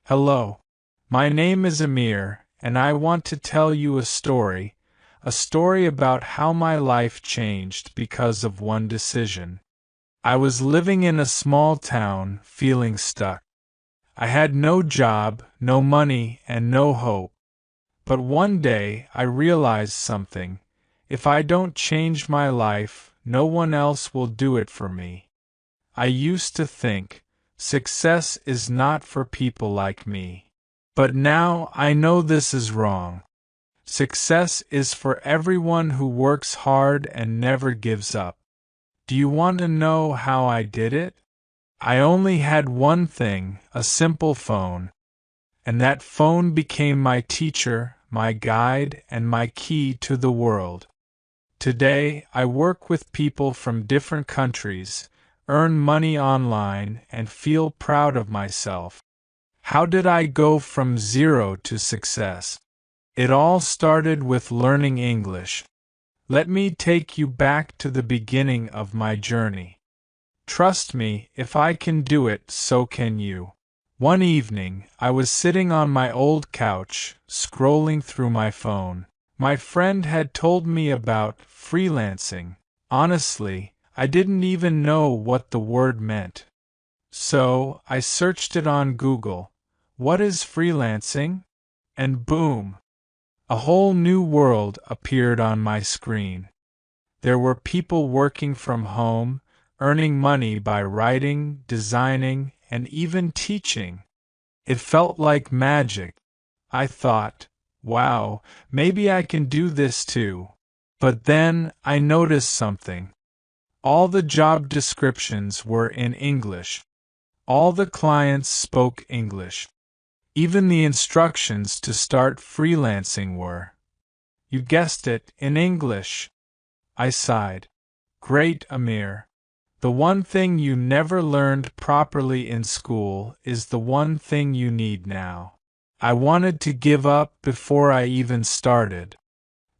Hello. My name is Amir, and I want to tell you a story about how my life changed because of one decision. I was living in a small town, feeling stuck. I had no job, no money, and no hope. But one day I realized something. If I don't change my life, no one else will do it for me. I used to think, success is not for people like me. But now I know this is wrong. Success is for everyone who works hard and never gives up. Do you want to know how I did it? I only had one thing, a simple phone. And that phone became my teacher, my guide, and my key to the world. Today, I work with people from different countries, earn money online, and feel proud of myself. How did I go from zero to success? It all started with learning English. Let me take you back to the beginning of my journey. Trust me, if I can do it, so can you. One evening, I was sitting on my old couch, scrolling through my phone. My friend had told me about freelancing. Honestly, I didn't even know what the word meant. So, I searched it on Google. What is freelancing? And boom! A whole new world appeared on my screen. There were people working from home, earning money by writing, designing, and even teaching. It felt like magic. I thought, wow, maybe I can do this too. But then I noticed something. All the job descriptions were in English. All the clients spoke English. Even the instructions to start freelancing were, you guessed it, in English. I sighed. Great, Amir. The one thing you never learned properly in school is the one thing you need now. I wanted to give up before I even started.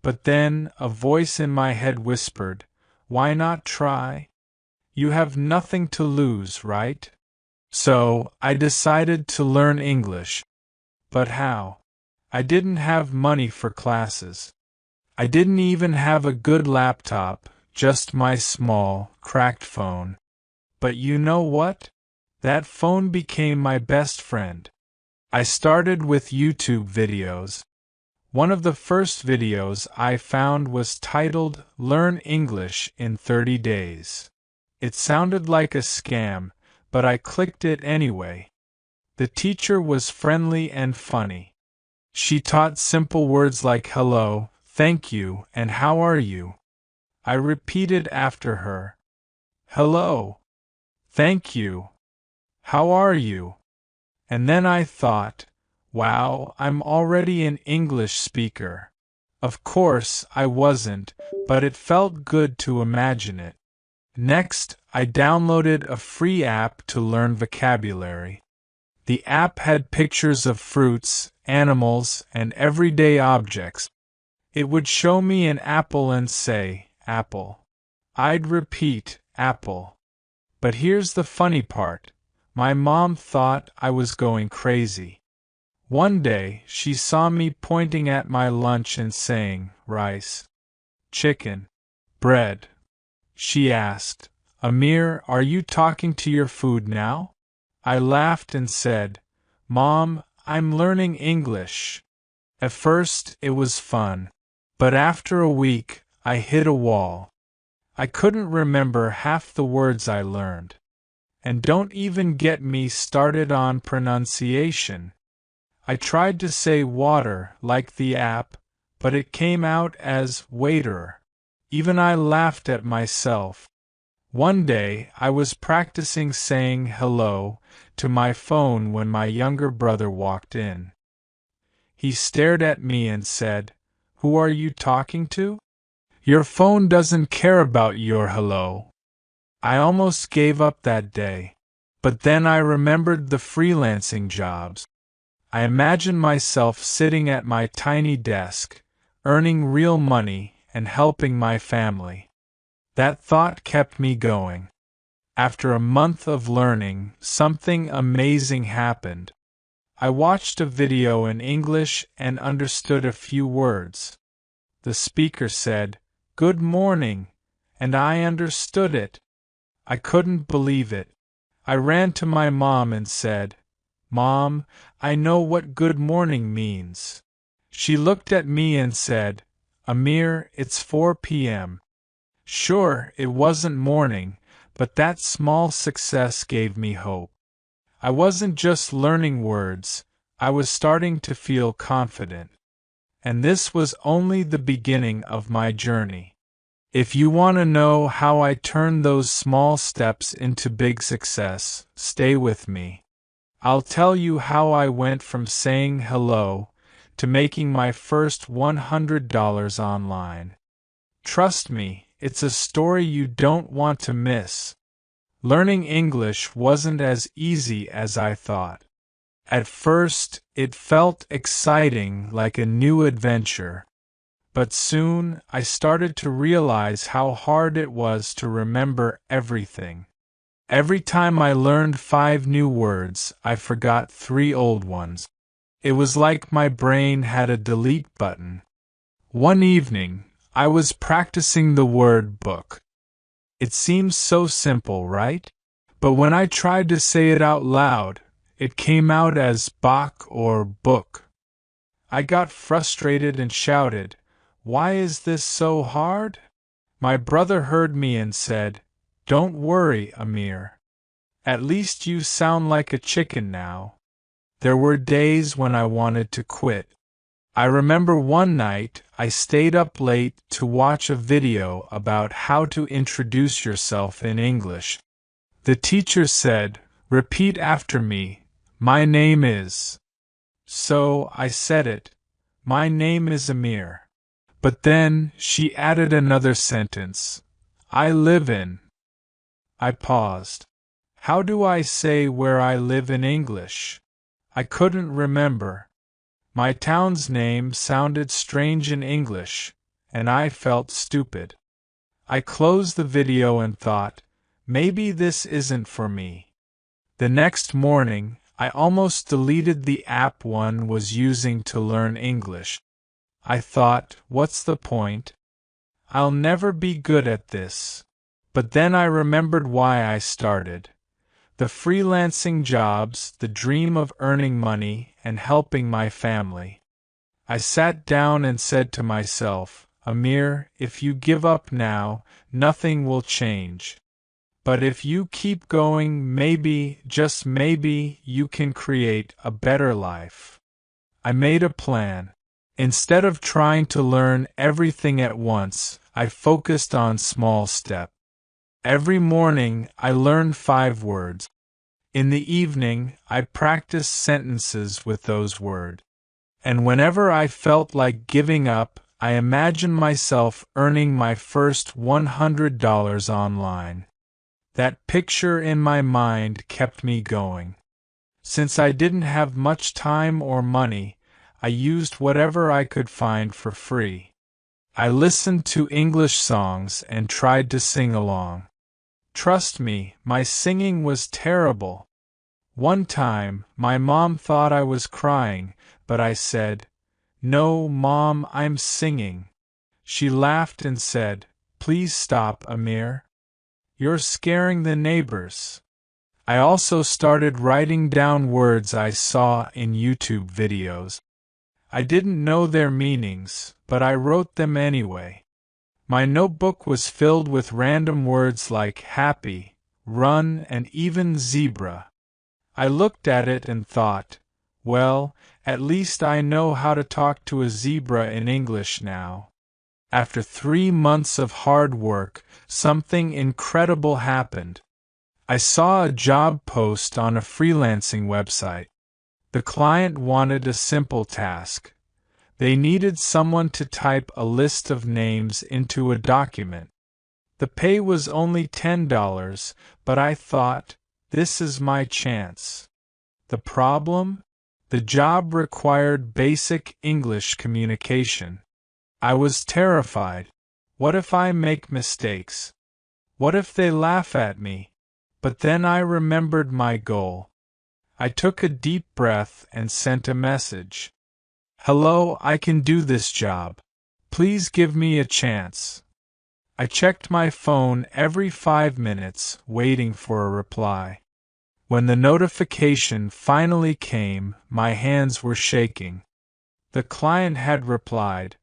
But then a voice in my head whispered, why not try? You have nothing to lose, right? So, I decided to learn English. But how? I didn't have money for classes. I didn't even have a good laptop, just my small, cracked phone. But you know what? That phone became my best friend. I started with YouTube videos. One of the first videos I found was titled Learn English in 30 Days. It sounded like a scam, but I clicked it anyway. The teacher was friendly and funny. She taught simple words like hello, thank you, and how are you? I repeated after her. Hello. Thank you. How are you? And then I thought, wow, I'm already an English speaker. Of course, I wasn't, but it felt good to imagine it. Next, I downloaded a free app to learn vocabulary. The app had pictures of fruits, animals, and everyday objects. It would show me an apple and say, apple. I'd repeat, apple. But here's the funny part. My mom thought I was going crazy. One day, she saw me pointing at my lunch and saying, rice, chicken, bread. She asked, Amir, are you talking to your food now? I laughed and said, Mom, I'm learning English. At first, it was fun. But after a week, I hit a wall. I couldn't remember half the words I learned. And don't even get me started on pronunciation. I tried to say water like the app, but it came out as waiter. Even I laughed at myself. One day, I was practicing saying hello to my phone when my younger brother walked in. He stared at me and said, Who are you talking to? Your phone doesn't care about your hello. I almost gave up that day. But then I remembered the freelancing jobs. I imagined myself sitting at my tiny desk, earning real money and helping my family. That thought kept me going. After a month of learning, something amazing happened. I watched a video in English and understood a few words. The speaker said, "Good morning," and I understood it. I couldn't believe it. I ran to my mom and said, "Mom, I know what good morning means." She looked at me and said, "Amir, it's 4 p.m. Sure, it wasn't morning, but that small success gave me hope. I wasn't just learning words, I was starting to feel confident. And this was only the beginning of my journey. If you want to know how I turned those small steps into big success, stay with me. I'll tell you how I went from saying hello to making my first $100 online. Trust me, it's a story you don't want to miss. Learning English wasn't as easy as I thought. At first, it felt exciting, like a new adventure. But soon, I started to realize how hard it was to remember everything. Every time I learned 5 new words, I forgot 3 old ones. It was like my brain had a delete button. One evening, I was practicing the word book. It seems so simple, right? But when I tried to say it out loud, it came out as Bach or book. I got frustrated and shouted, "Why is this so hard?" My brother heard me and said, "Don't worry, Amir. At least you sound like a chicken now." There were days when I wanted to quit. I remember one night I stayed up late to watch a video about how to introduce yourself in English. The teacher said, "Repeat after me, my name is." So I said it, "My name is Amir." But then she added another sentence, "I live in." I paused. How do I say where I live in English? I couldn't remember. My town's name sounded strange in English, and I felt stupid. I closed the video and thought, maybe this isn't for me. The next morning, I almost deleted the app one was using to learn English. I thought, what's the point? I'll never be good at this. But then I remembered why I started. The freelancing jobs, the dream of earning money and helping my family. I sat down and said to myself, Amir, if you give up now, nothing will change. But if you keep going, maybe, just maybe, you can create a better life. I made a plan. Instead of trying to learn everything at once, I focused on small steps. Every morning, I learned 5 words. In the evening, I practiced sentences with those words. And whenever I felt like giving up, I imagined myself earning my first $100 online. That picture in my mind kept me going. Since I didn't have much time or money, I used whatever I could find for free. I listened to English songs and tried to sing along. Trust me, my singing was terrible. One time, my mom thought I was crying, but I said, "No, Mom, I'm singing." She laughed and said, "Please stop, Amir. You're scaring the neighbors." I also started writing down words I saw in YouTube videos. I didn't know their meanings, but I wrote them anyway. My notebook was filled with random words like happy, run, and even zebra. I looked at it and thought, well, at least I know how to talk to a zebra in English now. After 3 months of hard work, something incredible happened. I saw a job post on a freelancing website. The client wanted a simple task. They needed someone to type a list of names into a document. The pay was only $10, but I thought, this is my chance. The problem? The job required basic English communication. I was terrified. What if I make mistakes? What if they laugh at me? But then I remembered my goal. I took a deep breath and sent a message. "Hello, I can do this job. Please give me a chance." I checked my phone every 5 minutes, waiting for a reply. When the notification finally came, my hands were shaking. The client had replied,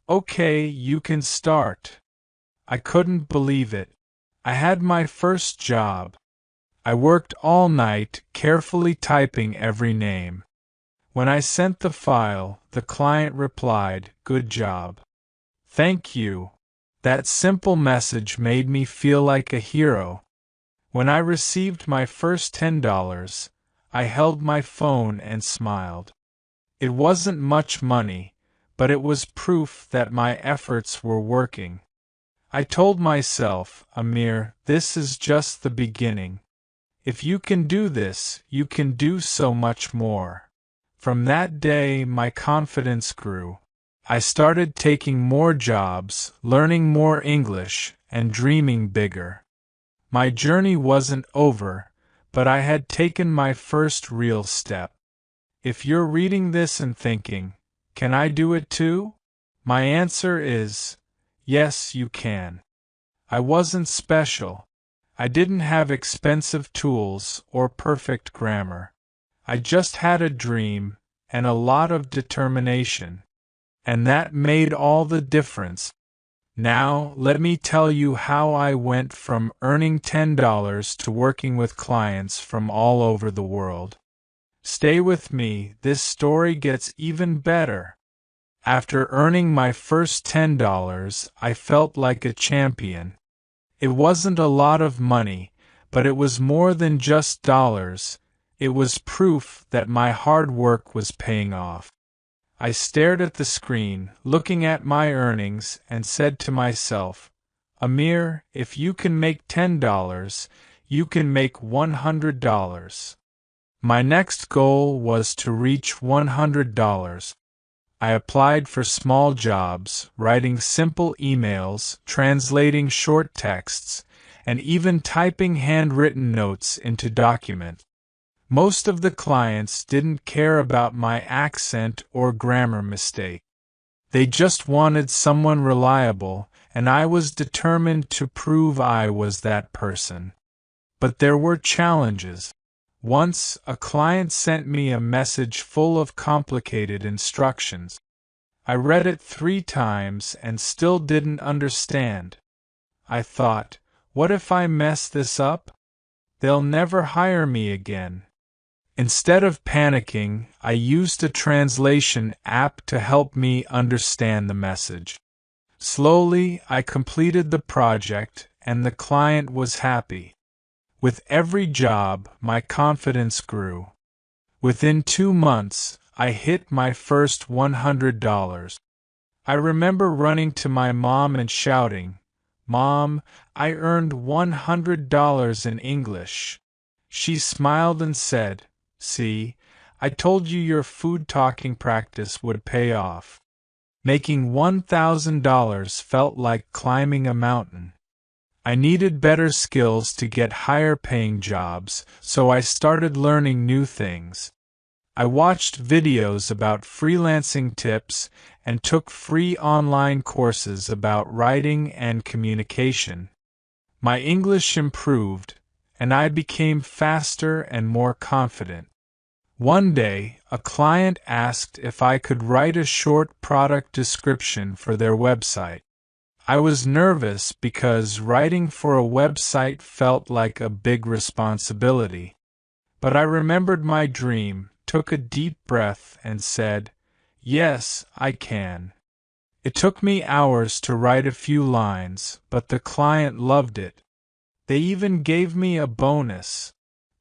"Okay, you can start." I couldn't believe it. I had my first job. I worked all night, carefully typing every name. When I sent the file, the client replied, "Good job. Thank you." That simple message made me feel like a hero. When I received my first $10, I held my phone and smiled. It wasn't much money, but it was proof that my efforts were working. I told myself, "Amir, this is just the beginning. If you can do this, you can do so much more." From that day, my confidence grew. I started taking more jobs, learning more English, and dreaming bigger. My journey wasn't over, but I had taken my first real step. If you're reading this and thinking, "Can I do it too?" My answer is, yes, you can. I wasn't special. I didn't have expensive tools or perfect grammar. I just had a dream and a lot of determination. And that made all the difference. Now, let me tell you how I went from earning $10 to working with clients from all over the world. Stay with me, this story gets even better. After earning my first $10, I felt like a champion. It wasn't a lot of money, but it was more than just dollars. It was proof that my hard work was paying off. I stared at the screen, looking at my earnings, and said to myself, "Amir, if you can make $10, you can make $100. My next goal was to reach $100. I applied for small jobs, writing simple emails, translating short texts, and even typing handwritten notes into documents. Most of the clients didn't care about my accent or grammar mistake. They just wanted someone reliable, and I was determined to prove I was that person. But there were challenges. Once, a client sent me a message full of complicated instructions. I read it 3 times and still didn't understand. I thought, what if I mess this up? They'll never hire me again. Instead of panicking, I used a translation app to help me understand the message. Slowly, I completed the project, and the client was happy. With every job, my confidence grew. Within 2 months, I hit my first $100. I remember running to my mom and shouting, "Mom, I earned $100 in English." She smiled and said, "See, I told you your food talking practice would pay off." Making $1,000 felt like climbing a mountain. I needed better skills to get higher paying jobs, so I started learning new things. I watched videos about freelancing tips and took free online courses about writing and communication. My English improved, and I became faster and more confident. One day, a client asked if I could write a short product description for their website. I was nervous because writing for a website felt like a big responsibility. But I remembered my dream, took a deep breath, and said, "Yes, I can." It took me hours to write a few lines, but the client loved it. They even gave me a bonus.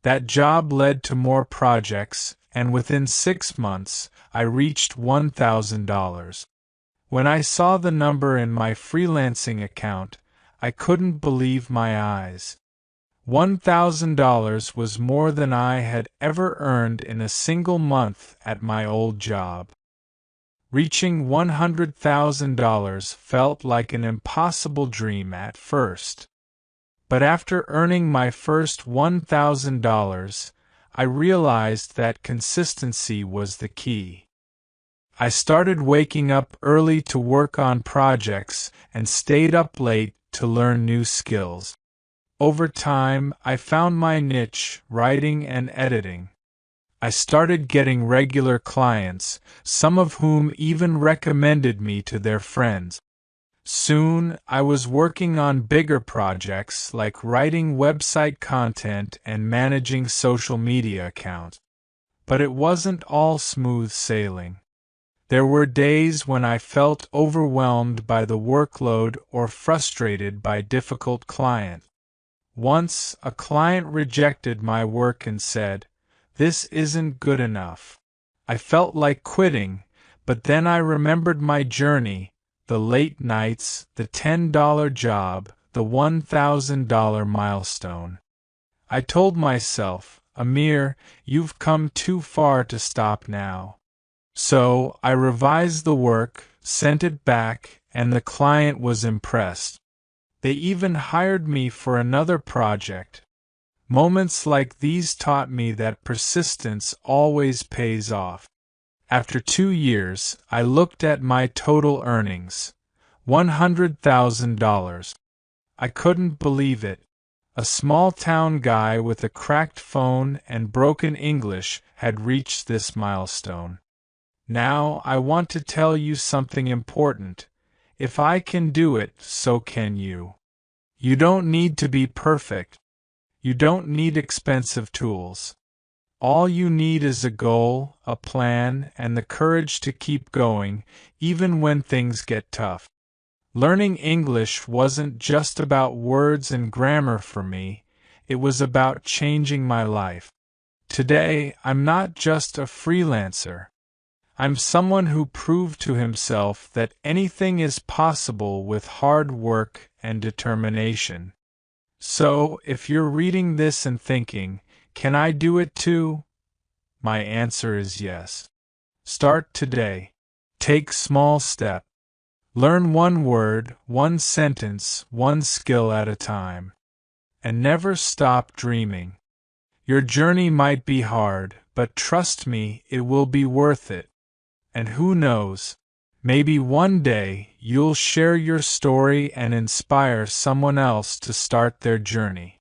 That job led to more projects, and within 6 months, I reached $1,000. When I saw the number in my freelancing account, I couldn't believe my eyes. $1,000 was more than I had ever earned in a single month at my old job. Reaching $100,000 felt like an impossible dream at first. But after earning my first $1,000, I realized that consistency was the key. I started waking up early to work on projects and stayed up late to learn new skills. Over time, I found my niche, writing and editing. I started getting regular clients, some of whom even recommended me to their friends. Soon, I was working on bigger projects like writing website content and managing social media accounts. But it wasn't all smooth sailing. There were days when I felt overwhelmed by the workload or frustrated by difficult clients. Once, a client rejected my work and said, "This isn't good enough." I felt like quitting, but then I remembered my journey, the late nights, the $10 job, the $1,000 milestone. I told myself, "Amir, you've come too far to stop now." So, I revised the work, sent it back, and the client was impressed. They even hired me for another project. Moments like these taught me that persistence always pays off. After 2 years, I looked at my total earnings. $100,000. I couldn't believe it. A small-town guy with a cracked phone and broken English had reached this milestone. Now I want to tell you something important. If I can do it, so can you. You don't need to be perfect. You don't need expensive tools. All you need is a goal, a plan, and the courage to keep going, even when things get tough. Learning English wasn't just about words and grammar for me, it was about changing my life. Today, I'm not just a freelancer. I'm someone who proved to himself that anything is possible with hard work and determination. So, if you're reading this and thinking, "Can I do it too?" My answer is yes. Start today. Take small steps. Learn one word, one sentence, one skill at a time. And never stop dreaming. Your journey might be hard, but trust me, it will be worth it. And who knows, maybe one day you'll share your story and inspire someone else to start their journey.